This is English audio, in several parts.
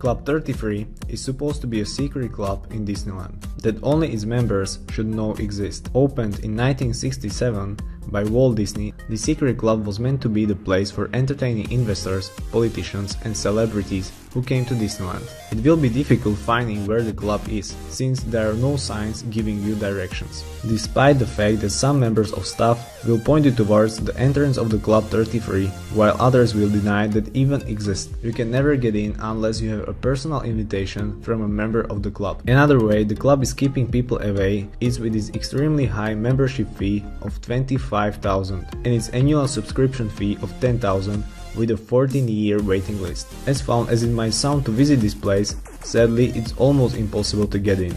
Club 33 is supposed to be a secret club in Disneyland that only its members should know exist. Opened in 1967 by Walt Disney, the secret club was meant to be the place for entertaining investors, politicians and celebrities who came to Disneyland. It will be difficult finding where the club is, since there are no signs giving you directions, despite the fact that some members of staff will point you towards the entrance of the Club 33, while others will deny that even exists. You can never get in unless you have a personal invitation from a member of the club. Another way the club is keeping people away is with its extremely high membership fee of $25,000 and its annual subscription fee of $10,000 with a 14-year waiting list. As fun as it might sound to visit this place, sadly it's almost impossible to get in.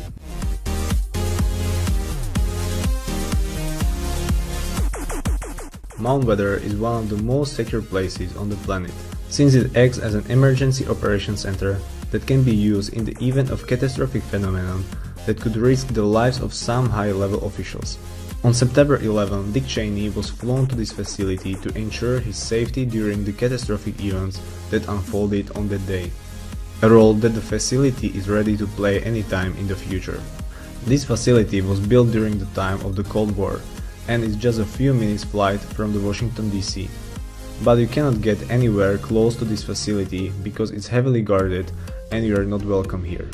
Mount Weather is one of the most secure places on the planet, since it acts as an emergency operations center that can be used in the event of catastrophic phenomenon that could risk the lives of some high-level officials. On September 11, Dick Cheney was flown to this facility to ensure his safety during the catastrophic events that unfolded on that day, a role that the facility is ready to play anytime in the future. This facility was built during the time of the Cold War and is just a few minutes flight from the Washington DC. But you cannot get anywhere close to this facility because it's heavily guarded and you are not welcome here.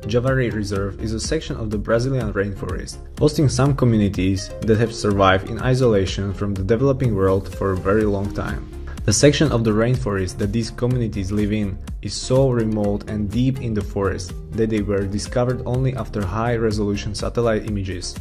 Javari Reserve is a section of the Brazilian rainforest, hosting some communities that have survived in isolation from the developing world for a very long time. The section of the rainforest that these communities live in is so remote and deep in the forest that they were discovered only after high-resolution satellite images,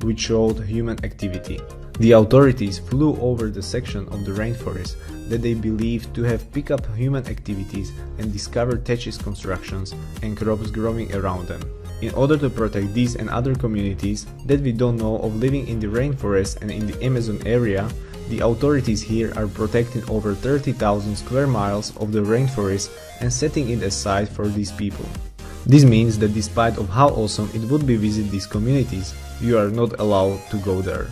which showed human activity. The authorities flew over the section of the rainforest that they believed to have picked up human activities and discovered thatched constructions and crops growing around them. In order to protect these and other communities that we don't know of living in the rainforest and in the Amazon area, the authorities here are protecting over 30,000 square miles of the rainforest and setting it aside for these people. This means that despite of how awesome it would be to visit these communities, you are not allowed to go there.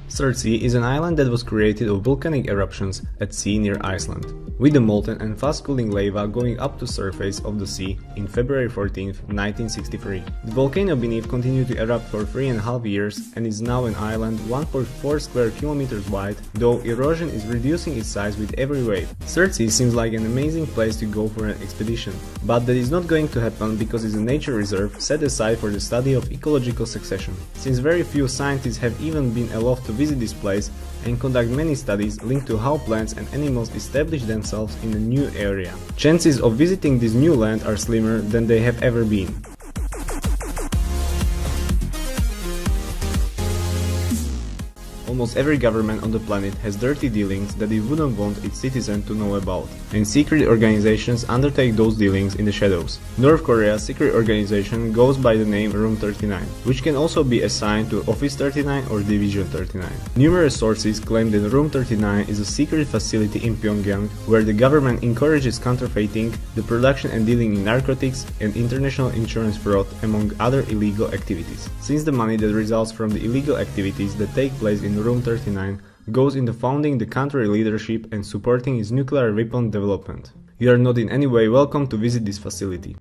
Surtsey is an island that was created of volcanic eruptions at sea near Iceland, with the molten and fast-cooling lava going up to the surface of the sea in February 14, 1963. The volcano beneath continued to erupt for 3.5 years and is now an island 1.4 square kilometers wide, though erosion is reducing its size with every wave. Surtsey seems like an amazing place to go for an expedition, but that is not going to happen because it's a nature reserve set aside for the study of ecological succession. Since very few scientists have even been allowed to visit this place and conduct many studies linked to how plants and animals establish themselves in a new area, chances of visiting this new land are slimmer than they have ever been. Almost every government on the planet has dirty dealings that it wouldn't want its citizens to know about, and secret organizations undertake those dealings in the shadows. North Korea's secret organization goes by the name Room 39, which can also be assigned to Office 39 or Division 39. Numerous sources claim that Room 39 is a secret facility in Pyongyang where the government encourages counterfeiting, the production and dealing in narcotics, and international insurance fraud, among other illegal activities. Since the money that results from the illegal activities that take place in Room 39 goes into founding the country leadership and supporting its nuclear weapon development. You are not in any way welcome to visit this facility.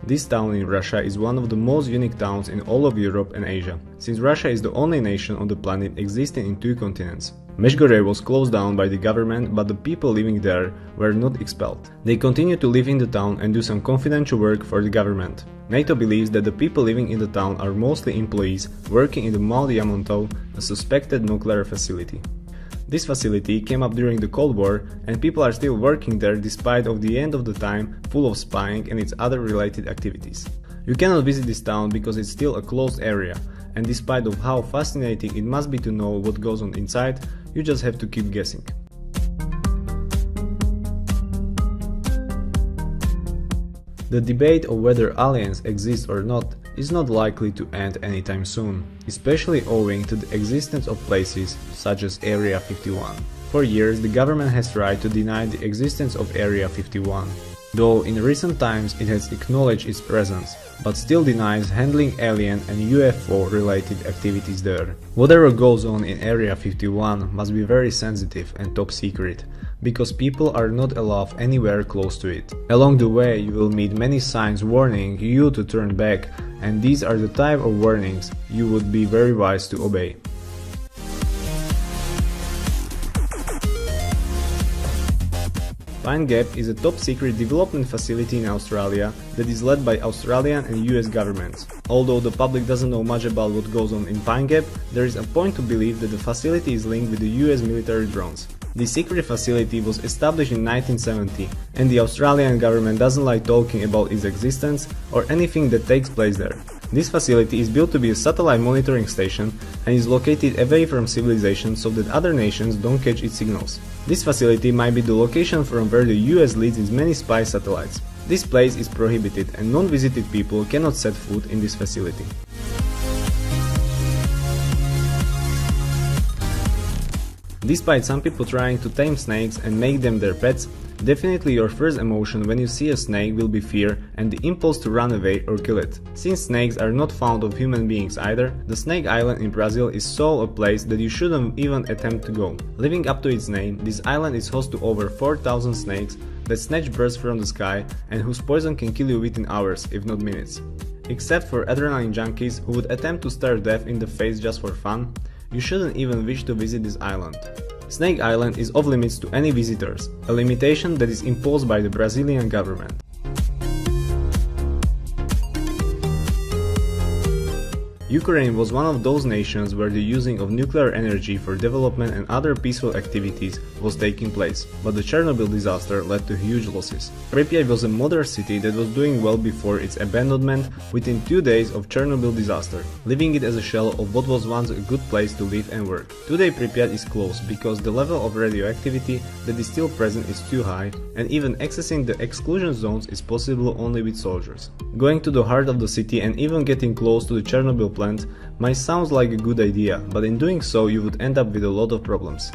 This town in Russia is one of the most unique towns in all of Europe and Asia, since Russia is the only nation on the planet existing in 2 continents. Meshgorod was closed down by the government, but the people living there were not expelled. They continue to live in the town and do some confidential work for the government. NATO believes that the people living in the town are mostly employees working in the Mount Yamonto, a suspected nuclear facility. This facility came up during the Cold War and people are still working there despite of the end of the time full of spying and its other related activities. You cannot visit this town because it's still a closed area, and despite of how fascinating it must be to know what goes on inside, you just have to keep guessing. The debate of whether aliens exist or not is not likely to end anytime soon, especially owing to the existence of places such as Area 51. For years, the government has tried to deny the existence of Area 51. though in recent times it has acknowledged its presence, but still denies handling alien and UFO related activities there. Whatever goes on in Area 51 must be very sensitive and top secret, because people are not allowed anywhere close to it. Along the way you will meet many signs warning you to turn back, and these are the type of warnings you would be very wise to obey. Pine Gap is a top-secret development facility in Australia that is led by Australian and US governments. Although the public doesn't know much about what goes on in Pine Gap, there is a point to believe that the facility is linked with the US military drones. The secret facility was established in 1970, and the Australian government doesn't like talking about its existence or anything that takes place there. This facility is built to be a satellite monitoring station and is located away from civilization so that other nations don't catch its signals. This facility might be the location from where the US leads its many spy satellites. This place is prohibited and non-visited people cannot set foot in this facility. Despite some people trying to tame snakes and make them their pets, definitely your first emotion when you see a snake will be fear and the impulse to run away or kill it. Since snakes are not found of human beings either, the Snake Island in Brazil is so a place that you shouldn't even attempt to go. Living up to its name, this island is host to over 4,000 snakes that snatch birds from the sky and whose poison can kill you within hours, if not minutes. Except for adrenaline junkies who would attempt to stare death in the face just for fun, you shouldn't even wish to visit this island. Snake Island is off limits to any visitors, a limitation that is imposed by the Brazilian government. Ukraine was one of those nations where the using of nuclear energy for development and other peaceful activities was taking place, but the Chernobyl disaster led to huge losses. Pripyat was a modern city that was doing well before its abandonment within 2 days of Chernobyl disaster, leaving it as a shell of what was once a good place to live and work. Today Pripyat is closed because the level of radioactivity that is still present is too high, and even accessing the exclusion zones is possible only with soldiers. Going to the heart of the city and even getting close to the Chernobyl plant might sound like a good idea, but in doing so you would end up with a lot of problems.